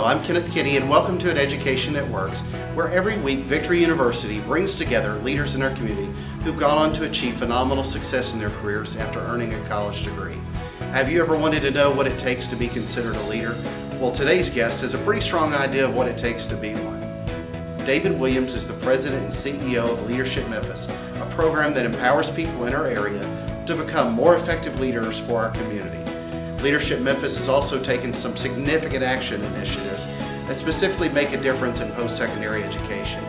I'm Kenneth Kinney, and welcome to An Education That Works, where every week Victory University brings together leaders in our community who've gone on to achieve phenomenal success in their careers after earning a college degree. Have you ever wanted to know what it takes to be considered a leader? Well, today's guest has a pretty strong idea of what it takes to be one. David Williams is the president and CEO of Leadership Memphis, a program that empowers people in our area to become more effective leaders for our community. Leadership Memphis has also taken some significant action initiatives that specifically make a difference in post-secondary education.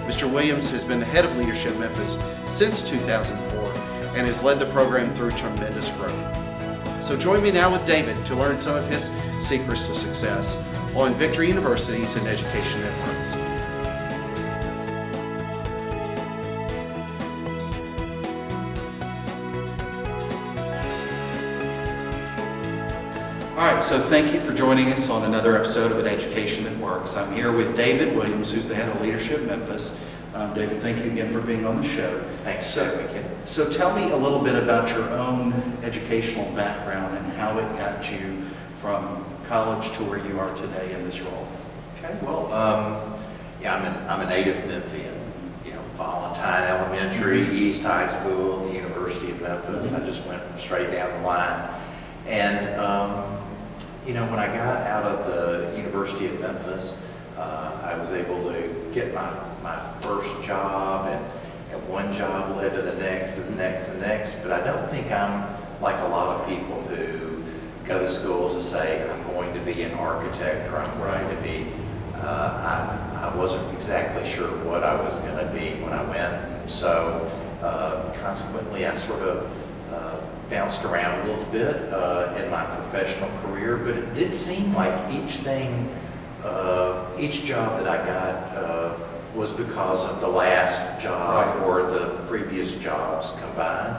Mr. Williams has been the head of Leadership Memphis since 2004 and has led the program through tremendous growth. So join me now with David to learn some of his secrets to success on Victory University's An Education That Works. All right, so thank you for joining us on another episode of An Education That Works. I'm here with David Williams, who's the head of Leadership Memphis. David, thank you again for being on the show. Thanks, So tell me a little bit about your own educational background and how it got you from college to where you are today in this role. Okay, well, I'm a native Memphian. Valentine Elementary, East High School, the University of Memphis. I just went straight down the line. And when I got out of the University of Memphis, I was able to get my first job, and one job led to the next, and the next, and the next. But I don't think I'm like a lot of people who go to school to say, I'm going to be an architect, or I'm going to be, I wasn't exactly sure what I was going to be when I went. And so consequently, I sort of bounced around a little bit in my professional career, but it did seem like each job that I got was because of the last job or the previous jobs combined.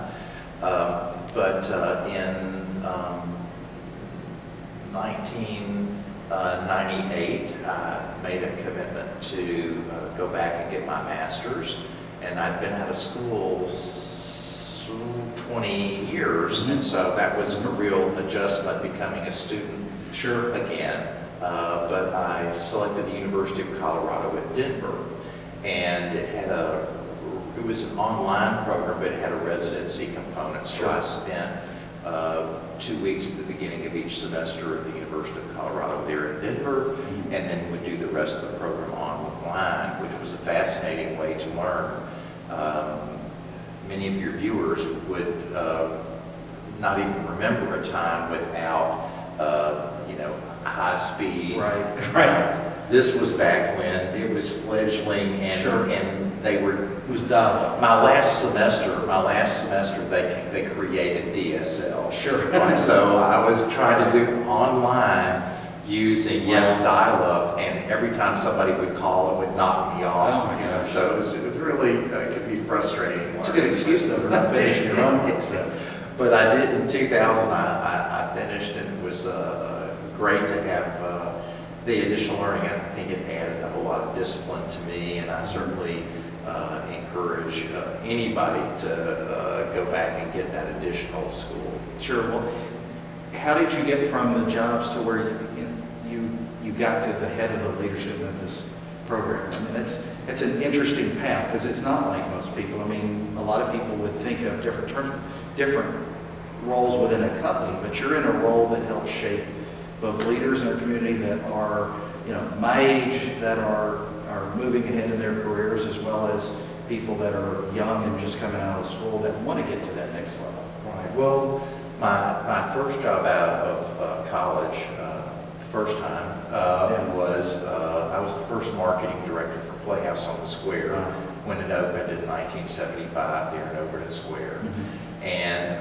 But in 1998, I made a commitment to go back and get my master's, and I'd been out of school 20 years, and so that was a real adjustment becoming a student again. But I selected the University of Colorado at Denver, and it was an online program, but it had a residency component. So I spent 2 weeks at the beginning of each semester at the University of Colorado there in Denver, and then would do the rest of the program online, which was a fascinating way to learn. Many of your viewers would not even remember a time without, high speed. Right. This was back when it was fledgling, and it was dial-up. My last semester, they created DSL. Right? So I was trying to do online using dial-up, and every time somebody would call, it would knock me off. Oh my gosh! So it really could be frustrating. It's a good excuse though for not finishing your own book. But I did in 2000. I finished, and it was great to have the additional learning. I think it added a whole lot of discipline to me, and I certainly encourage anybody to go back and get that additional school. Sure. Well, how did you get from the jobs to where you got to the head of the Leadership Memphis program? I mean, it's an interesting path because it's not like most people. I mean, a lot of people would think of different roles within a company, but you're in a role that helps shape both leaders in our community that are, my age, that are moving ahead in their careers, as well as people that are young and just coming out of school that want to get to that next level. Right. Well, my first job out of college, the first time, was I was the first marketing director for Playhouse on the Square when it opened in 1975 there in Overton Square. And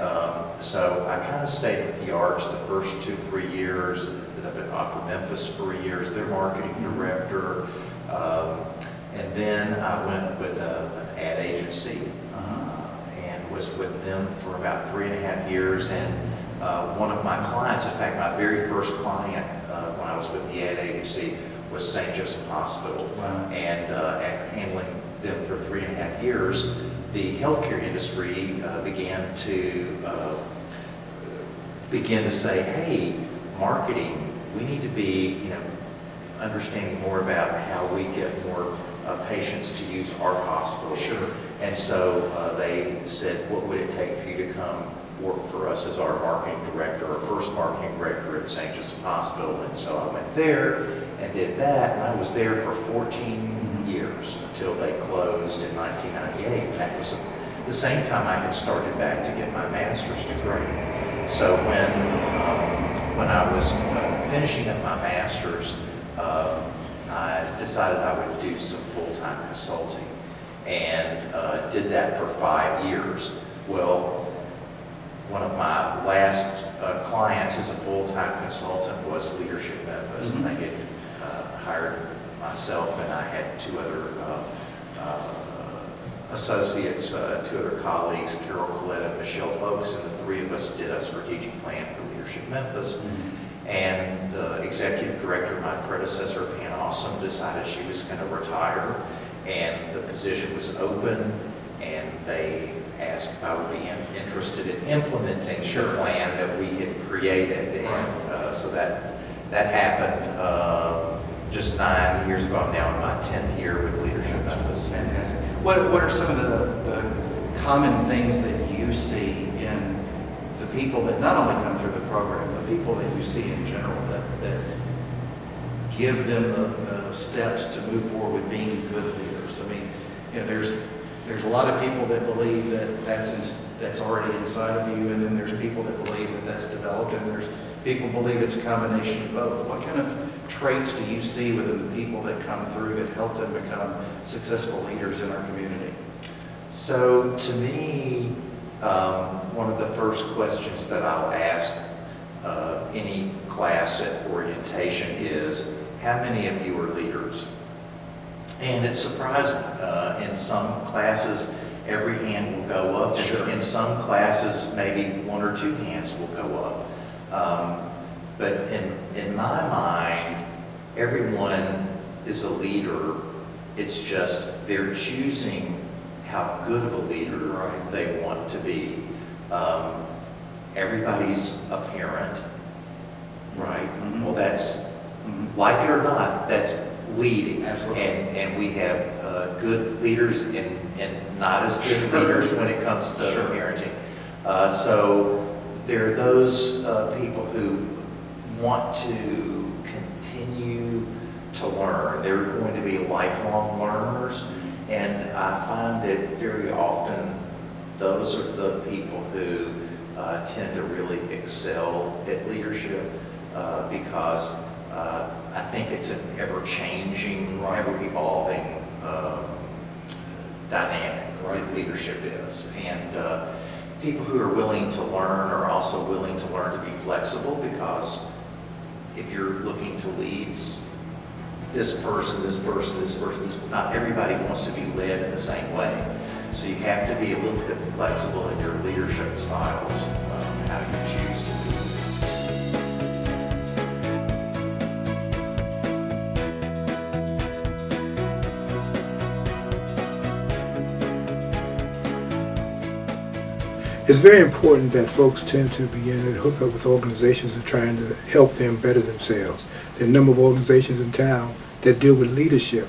so I kind of stayed with the arts the first 2-3 years. Ended up at Opera Memphis for a year as their marketing director. And then I went with an ad agency and was with them for about 3.5 years. And one of my clients, in fact, my very first client when I was with the ad agency was St. Joseph Hospital. And after handling them for 3.5 years, the healthcare industry began to say, hey, marketing, we need to be, understanding more about how we get more patients to use our hospital. Sure. And so they said, what would it take for you to come work for us as our marketing director, our first marketing director at St. Joseph Hospital? And so I went there and did that, and I was there for 14 years until they closed in 1998. And that was the same time I had started back to get my master's degree. So when I was finishing up my master's, I decided I would do some full-time consulting, and did that for 5 years. Well, one of my last clients as a full-time consultant was Leadership Memphis, and they had hired myself, and I had two other associates, two other colleagues, Carol Collette and Michelle Folks, and the three of us did a strategic plan for Leadership Memphis. And the executive director, my predecessor, Pam Awesome, decided she was going to retire, and the position was open, and they asked if I would be interested in implementing the plan that we had created. And so that happened just 9 years ago. I'm now in my 10th year with Leadership Memphis. Fantastic. What are some of the common things that you see in the people that not only come through the program, but people that you see in general that give them the steps to move forward with being good leaders? I mean, you know, there's a lot of people that believe that that's already inside of you, and then there's people that believe that that's developed, and there's people believe it's a combination of both. What kind of traits do you see within the people that come through that help them become successful leaders in our community? So to me, one of the first questions that I'll ask any class at orientation is, how many of you are leaders? And it's surprising. In some classes, every hand will go up. Sure. In some classes, maybe one or two hands will go up. But in my mind, everyone is a leader. It's just they're choosing how good of a leader they want to be. Everybody's a parent, right? Well, that's, like it or not, that's leading. Absolutely. And we have good leaders and not as good leaders when it comes to parenting. So there are those people who want to continue to learn. They're going to be lifelong learners, and I find that very often those are the people who tend to really excel at leadership because I think it's an ever-changing, ever-evolving dynamic, right? Leadership is. And people who are willing to learn are also willing to learn to be flexible, because if you're looking to lead this person, not everybody wants to be led in the same way. So you have to be a little bit flexible in your leadership styles, how you choose to lead. It's very important that folks tend to begin to hook up with organizations that are trying to help them better themselves. There are a number of organizations in town that deal with leadership.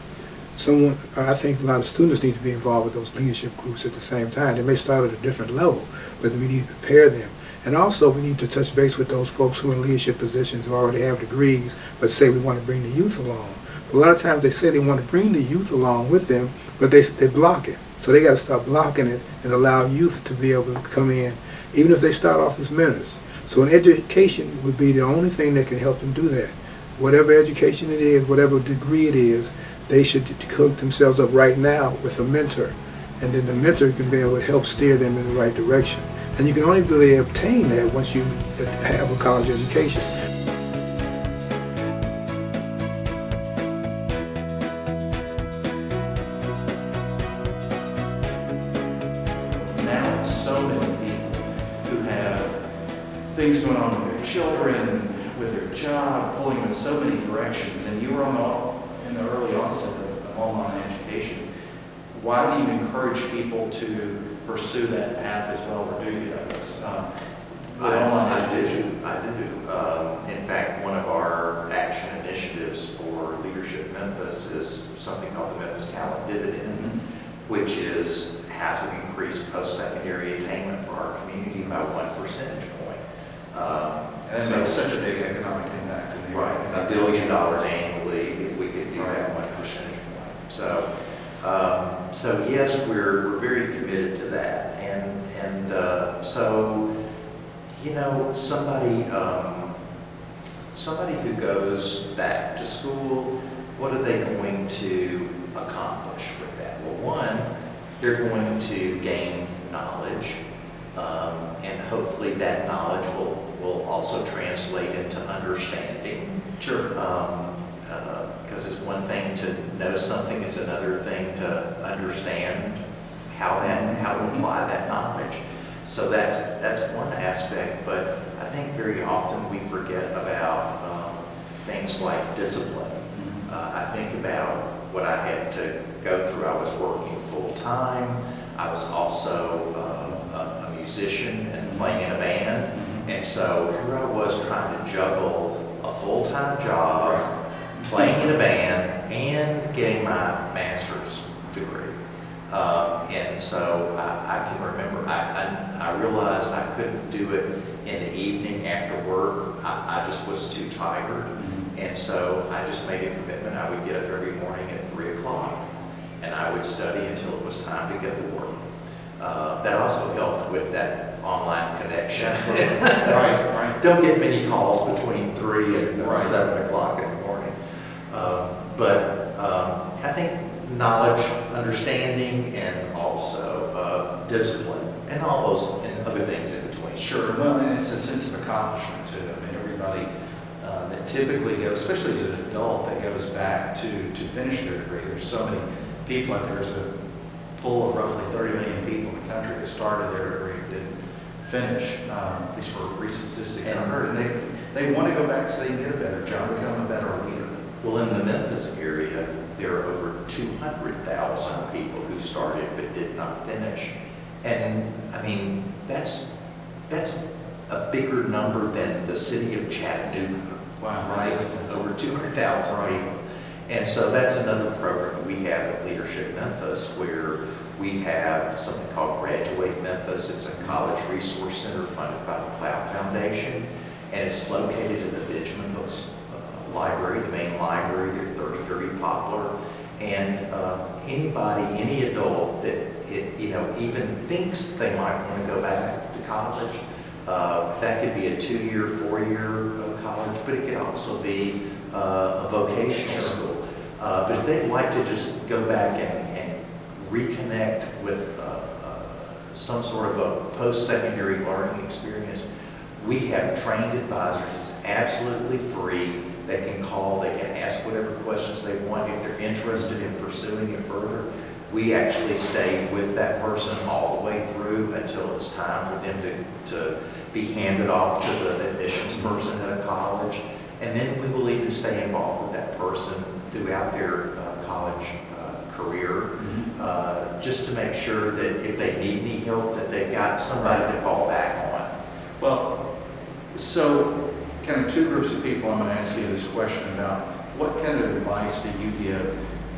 I think a lot of students need to be involved with those leadership groups at the same time. They may start at a different level, but we need to prepare them. And also we need to touch base with those folks who are in leadership positions who already have degrees, but say we want to bring the youth along. A lot of times they say they want to bring the youth along with them, but they block it. So they got to stop blocking it and allow youth to be able to come in, even if they start off as mentors. So an education would be the only thing that can help them do that. Whatever education it is, whatever degree it is, they should hook themselves up right now with a mentor. And then the mentor can be able to help steer them in the right direction. And you can only really obtain that once you have a college education. Now it's so many people who have things going on with their children, with their job, pulling in so many directions, and you were in the early onset of online education. Why do you encourage people to pursue that path as well, or do you? I do. In fact, one of our action initiatives for Leadership Memphis is something called the Memphis Talent Dividend, which is how to increase post-secondary attainment for our community by 1 percentage point. And that makes such a big economic impact. Right, $1 billion annually if we could do that 1 percentage point. So yes, we're very committed to that, and so you know, somebody who goes back to school, what are they going to accomplish with that? Well, one, they're going to gain knowledge, and hopefully that knowledge will also translate into understanding. Sure. Because it's one thing to know something, it's another thing to understand how to apply that knowledge. So that's one aspect, but I think very often we forget about things like discipline. I think about what I had to go through. I was working full time. I was also a musician and playing in a band. And so here I was trying to juggle a full-time job, playing in a band, and getting my master's degree. And so I can remember, I realized I couldn't do it in the evening after work. I just was too tired. And so I just made a commitment. I would get up every morning at 3 o'clock, and I would study until it was time to go to work. That also helped with that online connection. Right. Don't get many calls between 3 and 7 o'clock in the morning. But I think knowledge, understanding, and also discipline, and all those and other things in between. Sure. Well, and it's a sense of accomplishment too. I mean, everybody that typically goes, especially as an adult, that goes back to finish their degree. There's so many people out there. There's a pool of roughly 30 million people in the country that started their degree and didn't finish. At least for recent statistics I heard, and they want to go back so they can get a better job, become a better leader. Well, in the Memphis area, there are over 200,000 people who started but did not finish. And I mean, that's a bigger number than the city of Chattanooga. Wow. Right? Over 200,000 people. And so that's another program we have at Leadership Memphis, where we have something called Graduate Memphis. It's a college resource center funded by the Plow Foundation, and it's located in the Benjamin Hooks Library, the main library at 3030 Poplar. And any adult that even thinks they might want to go back to college, that could be a 2-year, 4-year college, but it could also be a vocational school. But if they'd like to just go back and reconnect with some sort of a post-secondary learning experience, we have trained advisors. It's absolutely free. They can call, they can ask whatever questions they want. If they're interested in pursuing it further, we actually stay with that person all the way through until it's time for them to be handed off to the admissions person at a college. And then we will need to stay involved with that person throughout their college career, just to make sure that if they need any help, that they've got somebody to fall back on. Well, so kind of two groups of people I'm going to ask you this question about. What kind of advice do you give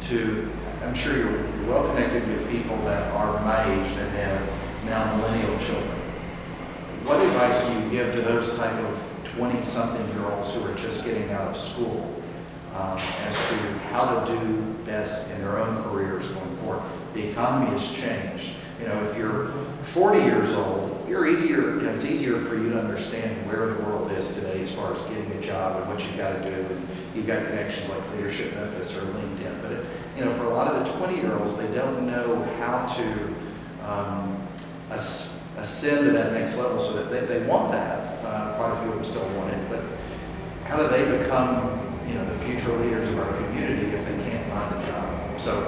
to, I'm sure you're well connected with people that are my age that have now millennial children. What advice do you give to those type of 20-something girls who are just getting out of school as to how to do best in their own careers going forward? The economy has changed. You know, if you're 40 years old, it's easier for you to understand where the world is today as far as getting a job and what you've got to do. And you've got connections like Leadership Memphis or LinkedIn. But, for a lot of the 20-year-olds, they don't know how to ascend to that next level, so that they want that. Quite a few of them still want it. But how do they become, the future leaders of our community if they can't find a job? So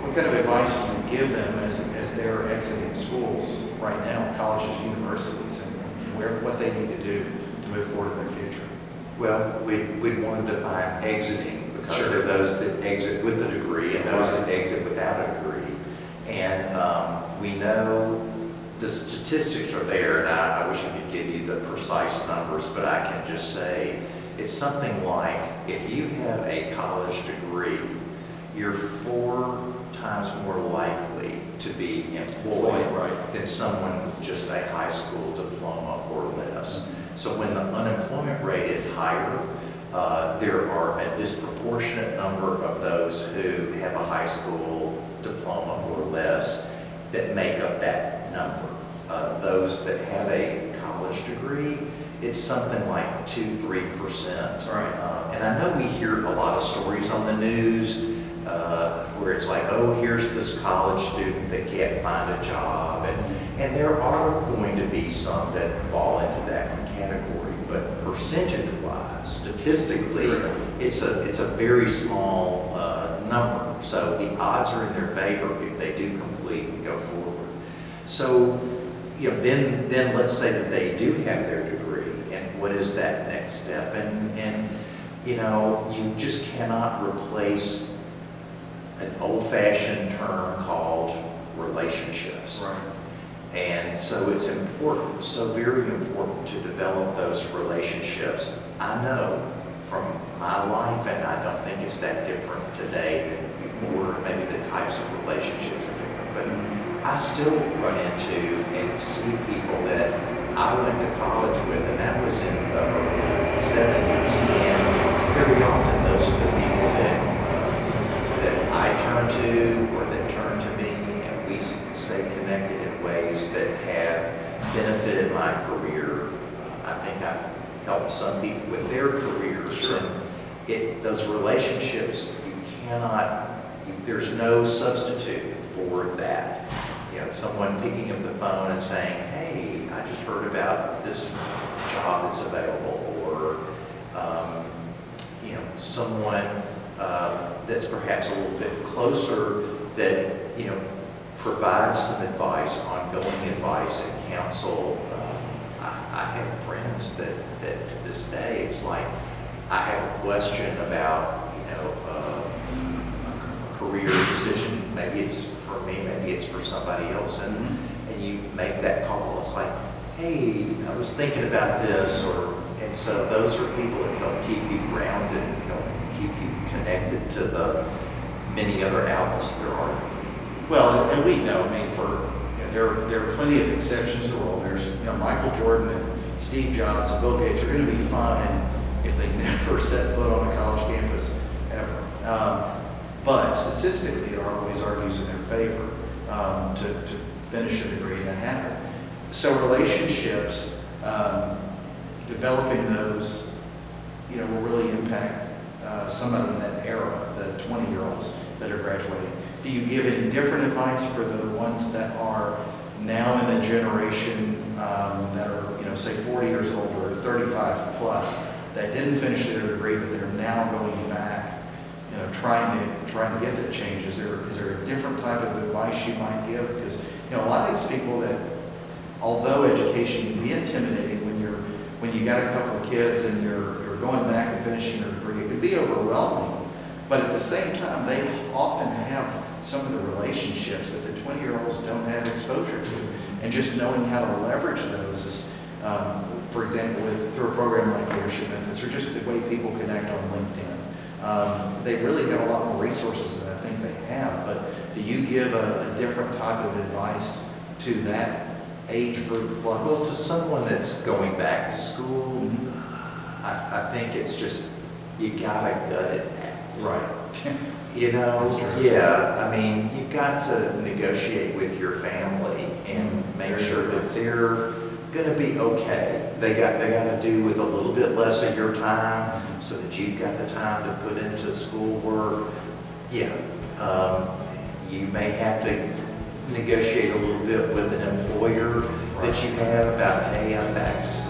what kind of advice do you give them as they're exiting schools right now, colleges, universities, and what they need to do to move forward in their future? Well, we'd want to define exiting, because there are those that exit with a degree and those that exit without a degree. And we know the statistics statistics are there, and I wish I could give you the precise numbers, but I can just say it's something like if you have a college degree, you're 4 times more likely to be employed than someone with just a high school diploma or less. So when the unemployment rate is higher, there are a disproportionate number of those who have a high school diploma or less that make up that number. Those that have a college degree, it's something like 2–3%. And I know we hear a lot of stories on the news where it's like, oh, here's this college student that can't find a job. And there are going to be some that fall into that category, but percentage-wise, statistically, it's a very small number. So the odds are in their favor if they do complete and go forward. So, then let's say that they do have their degree, and what is that next step? And you just cannot replace an old-fashioned term called relationships. And so it's important, so very important to develop those relationships. I know from my life, and I don't think it's that different today than before, maybe the types of relationships are different, but I still run into and see people that I went to college with, and that was in the early 70s, and very often those are the people that I turn to or that turn to me, and we stay connected in ways that have benefited my career. I think I've helped some people with their careers, and those relationships, there's no substitute for that. Someone picking up the phone and saying, hey, I just heard about this job that's available, or someone that's perhaps a little bit closer that provides some advice, ongoing advice and counsel. I have friends that to this day, it's like I have a question about a career decision. Maybe it's for me, maybe it's for somebody else, and you make that call. It's like, hey, I was thinking about this, and so those are people that help keep you grounded, and help keep you connected to the many other outlets there are. Well, and we know, there are plenty of exceptions to the rule. There's, Michael Jordan and Steve Jobs and Bill Gates are going to be fine if they never set foot on a college campus ever. But statistically, it always argues in their favor to finish a degree and to have it. So relationships, developing those, will really impact somebody in that era, the 20-year-olds that are graduating. Do you give any different advice for the ones that are now in the generation that are, say 40 years old or 35 plus, that didn't finish their degree, but they're now going back, trying to get that change? Is there a different type of advice you might give? Because a lot of these people that, although education can be intimidating when you got a couple of kids and you're going back and finishing your degree, it can be overwhelming. But at the same time, they often have some of the relationships that the 20-year-olds don't have exposure to. And just knowing how to leverage those is, for example, through a program like Leadership Memphis, or just the way people connect on LinkedIn. They really have a lot more resources than I think they have. But do you give a different type of advice to that age group plus? Well, to someone that's going back to school, I think it's just, you gotta gut it out. Right. Yeah, you've got to negotiate with your family and make sure that they're gonna be okay. They got to do with a little bit less of your time so that you've got the time to put into schoolwork. Yeah, you may have to negotiate a little bit with an employer that you have about, hey, I'm back to school.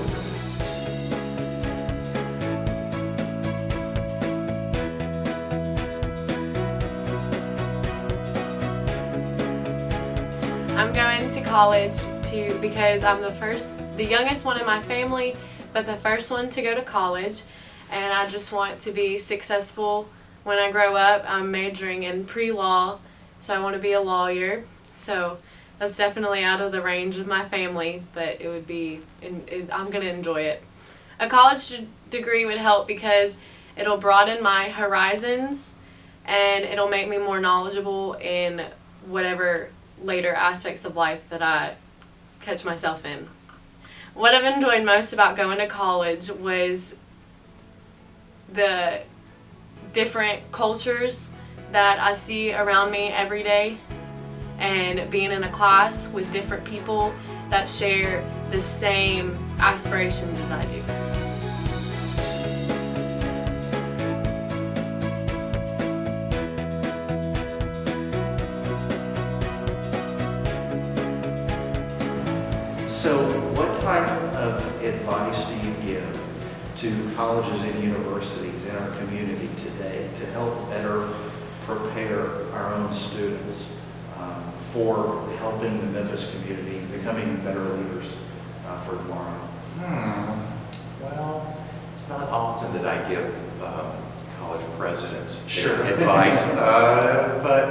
I'm going to college because I'm the youngest one in my family, but the first one to go to college, and I just want to be successful when I grow up. I'm majoring in pre-law, so I want to be a lawyer. So That's definitely out of the range of my family, but it would be, I'm going to enjoy it. A college degree would help because it'll broaden my horizons and it'll make me more knowledgeable in whatever later aspects of life that I catch myself in. What I've enjoyed most about going to college was the different cultures that I see around me every day, and being in a class with different people that share the same aspirations as I do. So what type of advice do you give to colleges and universities in our community today to help better prepare our own students for helping the Memphis community, becoming better leaders for tomorrow? Well, it's not often that I give college presidents Sure. advice, but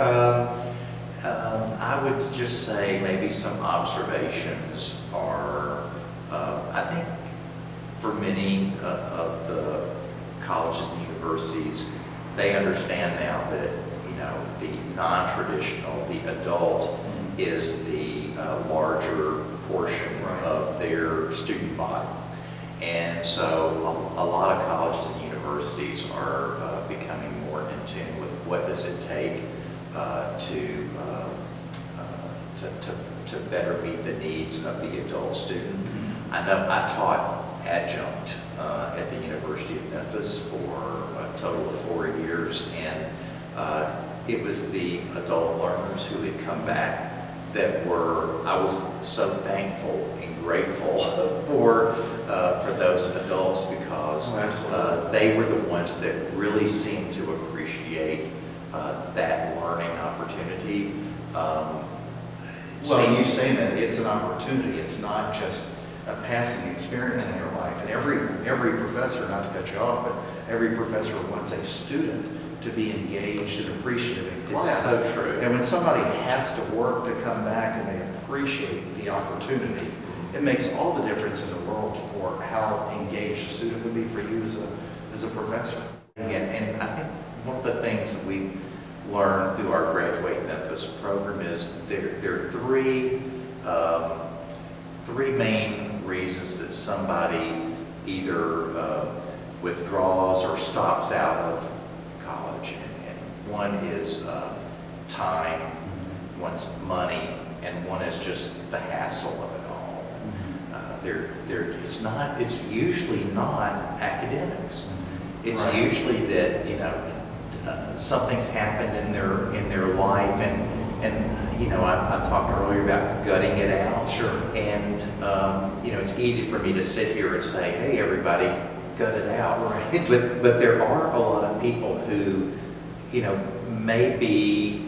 I would just say maybe some observations are, I think for many of the colleges and universities, they understand now that, you know, the non-traditional, the adult, is the larger portion of their student body. And so a lot of colleges and universities are becoming more in tune with what does it take to better meet the needs of the adult student. I know I taught adjunct at the University of Memphis for a total of 4 years, and it was the adult learners who had come back that I was so thankful and grateful for those adults, because they were the ones that really seemed to appreciate that learning opportunity. Well, you saying that it's an opportunity, it's not just a passing experience in your life. And every professor, not to cut you off, but every professor wants a student to be engaged and appreciative in class. It's so true. And when somebody has to work to come back and they appreciate the opportunity, it makes all the difference in the world for how engaged a student would be for you as a professor. And I think one of the things that we learned through our Graduate Memphis program is there are three main reasons that somebody either withdraws or stops out of college. And one is time, one's money, and one is just the hassle of it all. It's usually not academics. It's usually that, you know, something's happened in their life, and you know, I talked earlier about gutting it out. Sure. And you know, it's easy for me to sit here and say, hey, everybody, gut it out. Right. But there are a lot of people who, you know, maybe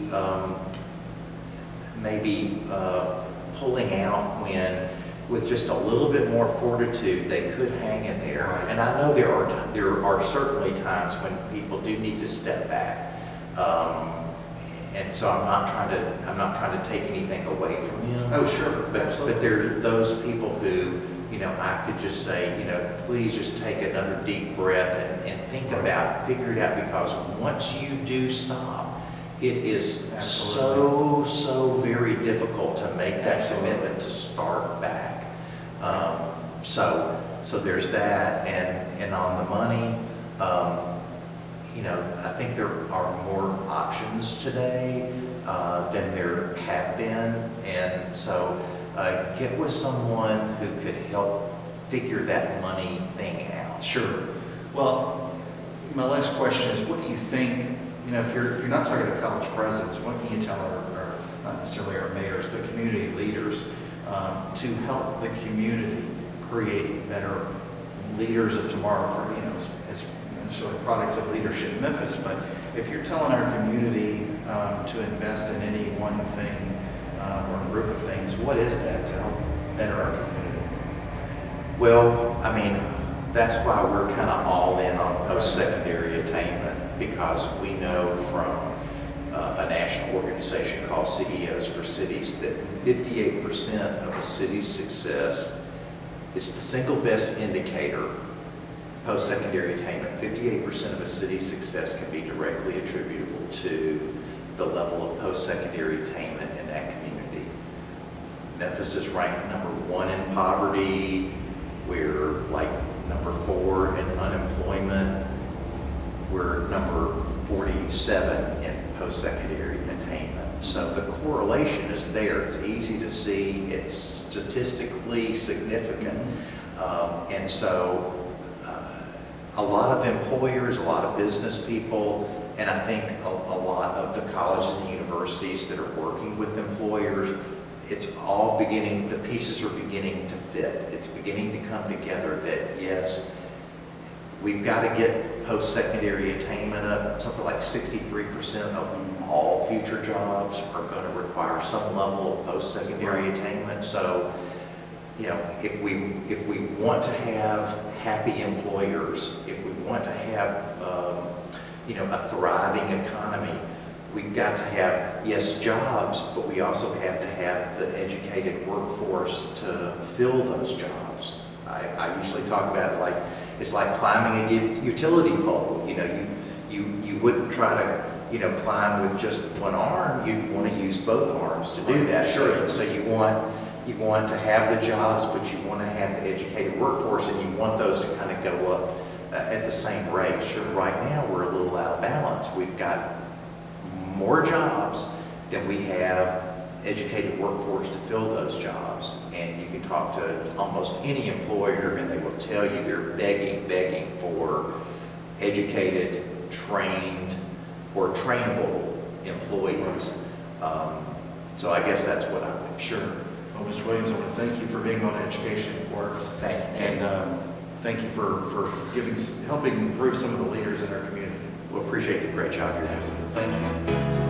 pulling out when, with just a little bit more fortitude, they could hang in there. Right. And I know there are certainly times when people do need to step back. And so I'm not trying to take anything away from them. Oh, sure. But there are those people who, you know, I could just say, you know, please just take another deep breath and think about, figure it out, because once you do stop, it is so very difficult to make that commitment to start back. So there's that, and on the money, you know, I think there are more options today than there have been, and so get with someone who could help figure that money thing out. Sure. Well, my last question is, what do you think, you know, if you're not talking to college presidents, what can you tell our not necessarily our mayors, but community leaders to help the community create better leaders of tomorrow for, you know, as necessarily products of leadership in Memphis, but if you're telling our community to invest in any one thing or group of things, what is that to help better our community? Well, I mean, that's why we're kind of all in on post-secondary attainment, because we know from a national organization called CEOs for Cities, that 58% of a city's success is the single best indicator. Post-secondary attainment, 58% of a city's success can be directly attributable to the level of post-secondary attainment in that community. Memphis is ranked number 1 in poverty. We're like number 4 in unemployment. We're number 47 in post-secondary attainment. So the correlation is there. It's easy to see. It's statistically significant. And so a lot of employers, a lot of business people, and I think a lot of the colleges and universities that are working with employers, it's all beginning, the pieces are beginning to fit. It's beginning to come together that, yes, we've got to get post-secondary attainment up. Something like 63% of all future jobs are going to require some level of post-secondary attainment. So, you know, if we want to have happy employers, if we want to have, you know, a thriving economy, we've got to have, yes, jobs, but we also have to have the educated workforce to fill those jobs. I usually talk about it like, it's like climbing a utility pole. You know, you wouldn't try to, you know, climb with just one arm. You'd want to use both arms to do that. Sure. So you want to have the jobs, but you want to have the educated workforce, and you want those to kind of go up at the same rate. Sure, right now we're a little out of balance. We've got more jobs than we have educated workforce to fill those jobs. And you can talk to almost any employer and they will tell you they're begging for educated, trained, or trainable employees. So I guess that's what I would. Sure. Well, Mr. Williams, I want to thank you for being on Education at Works. Thank you. And thank you for helping improve some of the leaders in our community. We appreciate the great job you're doing. Thank you.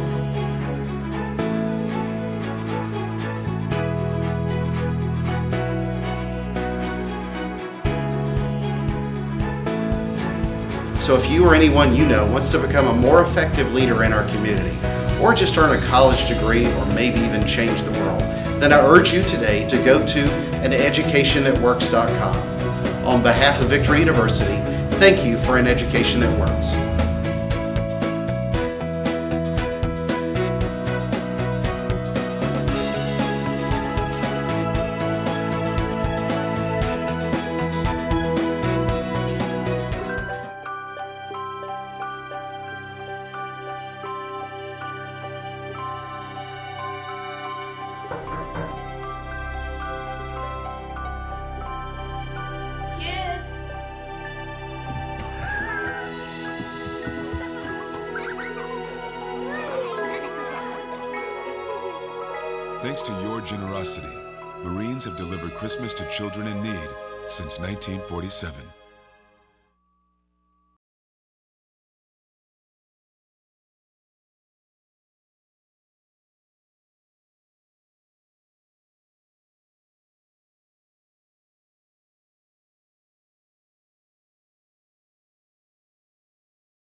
So if you or anyone you know wants to become a more effective leader in our community, or just earn a college degree, or maybe even change the world, then I urge you today to go to aneducationthatworks.com. On behalf of Victory University, thank you for an education that works. Thanks to your generosity, Marines have delivered Christmas to children in need since 1947.